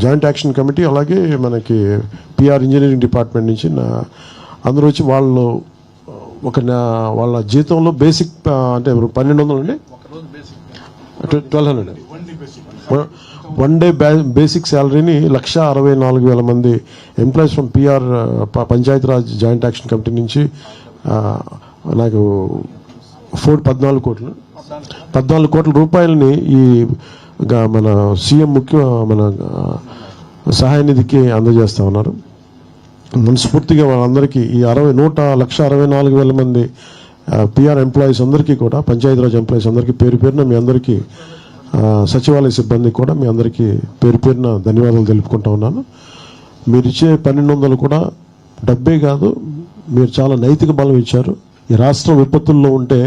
Joint action committee, అలాగే మనకి PR engineering department నుంచి అందరూ వచ్చి వాళ్ళు వాళ్ళ జీతంలో బేసిక్ అంటే 1200 అండి, 1200 వన్ డే బేసిక్ శాలరీని 1,64,000 మంది employees from PR Panchayati Raj joint action committee నుంచి నాకు 14 కోట్ల రూపాయలని ఈ మన సీఎం మన సహాయ నిధికి అందజేస్తా ఉన్నారు. మనస్ఫూర్తిగా వాళ్ళందరికీ ఈ 1,64,000 మంది పిఆర్ ఎంప్లాయీస్ అందరికీ కూడా, పంచాయతీరాజ్ ఎంప్లాయీస్ అందరికీ పేరు పేరున మీ అందరికీ, సచివాలయ సిబ్బందికి కూడా మీ అందరికీ పేరు పేరున ధన్యవాదాలు తెలుపుకుంటా ఉన్నాను. మీరు ఇచ్చే 1200 కూడా డబ్బే కాదు, మీరు చాలా నైతిక బలం ఇచ్చారు. ఈ రాష్ట్రం విపత్తుల్లో ఉంటే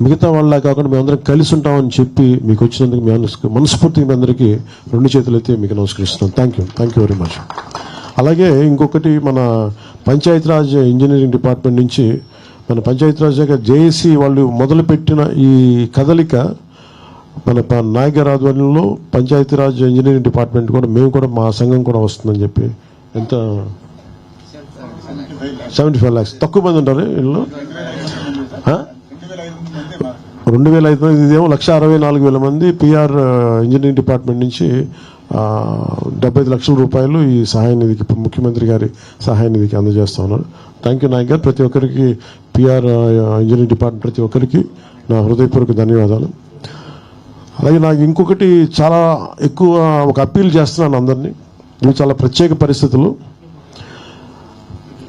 మిగతా వాళ్ళ కాకుండా మేమందరం కలిసి ఉంటామని చెప్పి మీకు వచ్చినందుకు మీ మనస్ఫూర్తిగా మీ అందరికీ 2 చేతులు అయితే మీకు నమస్కరిస్తున్నాను. Thank you very much. అలాగే ఇంకొకటి, మన పంచాయతీరాజ్ ఇంజనీరింగ్ డిపార్ట్మెంట్ నుంచి మన పంచాయతీరాజ్ జేఏసీ వాళ్ళు మొదలుపెట్టిన ఈ కదలిక మన నాయక్ గారి ఆధ్వర్యంలో పంచాయతీరాజ్ ఇంజనీరింగ్ డిపార్ట్మెంట్ కూడా మేము కూడా మా సంఘం కూడా వస్తుందని చెప్పి, ఎంత 75 lakhs, తక్కువ మంది ఉంటారు ఇల్లు, 2,500, ఇదేమో 1,64,000 మంది పిఆర్ ఇంజనీరింగ్ డిపార్ట్మెంట్ నుంచి 75 లక్షల రూపాయలు ఈ సహాయ నిధికి, ముఖ్యమంత్రి గారి సహాయ నిధికి అందజేస్తా ఉన్నారు. థ్యాంక్ యూ నాయక్ గారు. ప్రతి ఒక్కరికి పిఆర్ ఇంజనీరింగ్ డిపార్ట్మెంట్ ప్రతి ఒక్కరికి నా హృదయపూర్వక ధన్యవాదాలు. అలాగే నాకు ఇంకొకటి చాలా ఎక్కువ ఒక అప్పీల్ చేస్తున్నాను అందరినీ. ఇవి చాలా ప్రత్యేక పరిస్థితులు.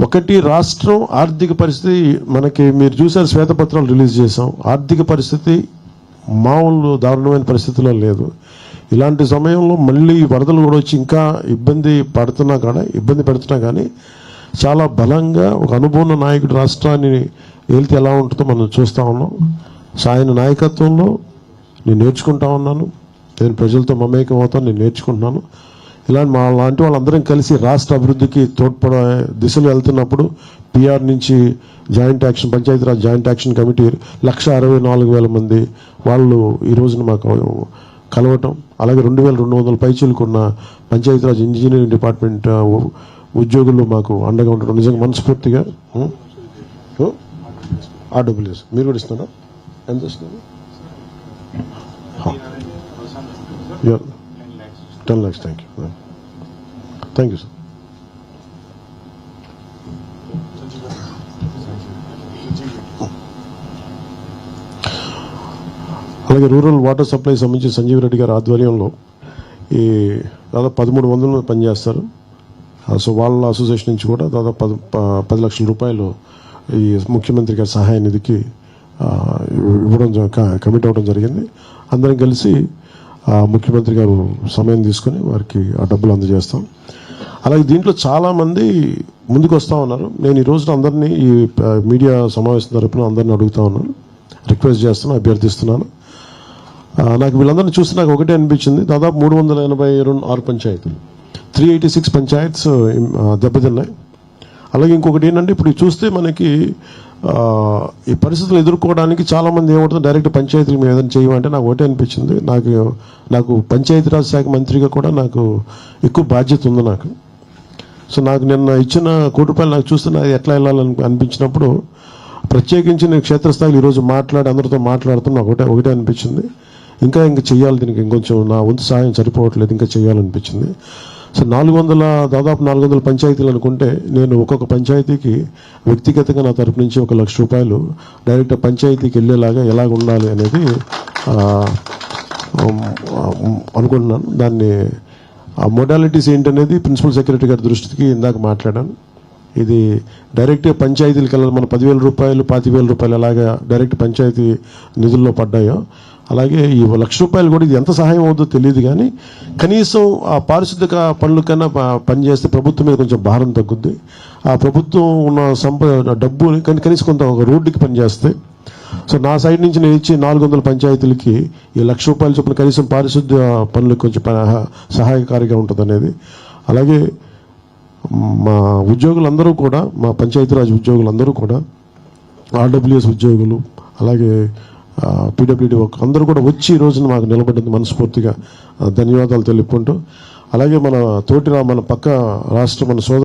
ఒకటి, రాష్ట్రం ఆర్థిక పరిస్థితి మనకి మీరు చూసారు, శ్వేతపత్రాలు రిలీజ్ చేసాం. ఆర్థిక పరిస్థితి మామూలు దారుణమైన పరిస్థితిలో లేదు. ఇలాంటి సమయంలో మళ్ళీ వరదలు కూడా వచ్చి ఇంకా ఇబ్బంది పెడుతున్నా కానీ చాలా బలంగా ఒక అనుభవం నాయకుడు రాష్ట్రాన్ని వెళ్తే ఎలా ఉంటుందో మనం చూస్తూ ఉన్నాం. ఆయన నాయకత్వంలో నేను నేర్చుకుంటా ఉన్నాను. నేను ప్రజలతో మమేకం అవుతాను, నేను నేర్చుకుంటున్నాను. లాంటి వాళ్ళందరం కలిసి రాష్ట్ర అభివృద్ధికి తోడ్పడే దిశలో వెళ్తున్నప్పుడు పిఆర్ నుంచి పంచాయతీరాజ్ జాయింట్ యాక్షన్ కమిటీ 1,64,000 మంది వాళ్ళు ఈ రోజున మాకు కలవటం, అలాగే 2,200 పైచీలకున్న పంచాయతీరాజ్ ఇంజనీరింగ్ డిపార్ట్మెంట్ ఉద్యోగులు మాకు అండగా ఉండడం నిజంగా మనస్ఫూర్తిగా. RWS మీరు కూడా ఇస్తున్నారా? ఎంత ఇస్తున్నారు? 10 lakhs. Thank you sir. అలాగే రూరల్ వాటర్ సప్లై సంబంధించి సంజీవ్ రెడ్డి గారి ఆధ్వర్యంలో ఈ దాదాపు 1,300 పనిచేస్తారు. సో వాళ్ళ అసోసియేషన్ నుంచి కూడా దాదాపు 10 లక్షల రూపాయలు ఈ ముఖ్యమంత్రి గారి సహాయ నిధికి కమిట్ అవ్వడం జరిగింది. అందరం కలిసి ముఖ్యమంత్రి గారు సమయం తీసుకొని వారికి ఆ డబ్బులు అందజేస్తాం. అలాగే దీంట్లో చాలామంది ముందుకు వస్తూ ఉన్నారు. నేను ఈ రోజున అందరినీ ఈ మీడియా సమావేశం తరపున అందరినీ అడుగుతా ఉన్నాను, రిక్వెస్ట్ చేస్తున్నాను, అభ్యర్థిస్తున్నాను. నాకు వీళ్ళందరినీ చూస్తే నాకు ఒకటే అనిపించింది, దాదాపు 386 పంచాయతీలు, 386 పంచాయత్స్ దెబ్బతిన్నాయి. అలాగే ఇంకొకటి ఏంటంటే, ఇప్పుడు చూస్తే మనకి ఈ పరిస్థితులు ఎదుర్కోవడానికి చాలామంది ఏమవుతుంది, డైరెక్ట్ పంచాయతీలు మేము ఏదైనా చేయమంటే నాకు ఒకటే అనిపించింది, నాకు పంచాయతీరాజ్ శాఖ మంత్రిగా కూడా నాకు ఎక్కువ బాధ్యత ఉంది నాకు. సో నాకు నిన్న ఇచ్చిన ₹1 కోటి నాకు చూస్తే నాకు ఎట్లా వెళ్ళాలని అనిపించినప్పుడు, ప్రత్యేకించి నేను క్షేత్రస్థాయిలో ఈరోజు అందరితో మాట్లాడుతున్నా ఒకటే అనిపించింది, ఇంకా చెయ్యాలి, దీనికి ఇంకొంచెం నా వంతు సహాయం సరిపోవట్లేదు, ఇంకా చేయాలనిపించింది. సో దాదాపు 400 పంచాయతీలు అనుకుంటే, నేను ఒక్కొక్క పంచాయతీకి వ్యక్తిగతంగా నా తరపు నుంచి ₹1,00,000 డైరెక్ట్ పంచాయతీకి వెళ్ళేలాగా ఎలాగ ఉండాలి అనేది అనుకుంటున్నాను. దాన్ని ఆ మోడాలిటీస్ ఏంటనేది ప్రిన్సిపల్ సెక్రటరీ గారి దృష్టికి ఇందాక మాట్లాడాను. ఇది డైరెక్ట్గా పంచాయతీలకు వెళ్ళాలి. మన ₹10,000 ₹25,000 ఎలాగా డైరెక్ట్ పంచాయతీ నిధుల్లో పడ్డాయో, అలాగే ఈ ₹1,00,000 కూడా ఇది ఎంత సహాయం అవుతుందో తెలియదు, కానీ కనీసం ఆ పారిశుద్ధ్య పనులకన్నా పనిచేస్తే ప్రభుత్వం మీద కొంచెం భారం తగ్గుద్ది. ఆ ప్రభుత్వం ఉన్న డబ్బు కనీసం కొంత ఒక రోడ్డుకి పనిచేస్తే. సో నా సైడ్ నుంచి నేను ఇచ్చి 400 పంచాయతీలకి ఈ ₹1,00,000 చొప్పున కనీసం పారిశుద్ధ్య పనులకు కొంచెం సహాయకారిగా ఉంటుంది అనేది. అలాగే మా ఉద్యోగులందరూ కూడా, మా పంచాయతీరాజ్ ఉద్యోగులందరూ కూడా, RWS ఉద్యోగులు, అలాగే పీడబ్ల్యూడీ వర్క్ అందరూ కూడా వచ్చి ఈ రోజున మాకు నిలబడింది మనస్ఫూర్తిగా ధన్యవాదాలు తెలుపుకుంటూ, అలాగే మన పక్క రాష్ట్ర మన సోదరు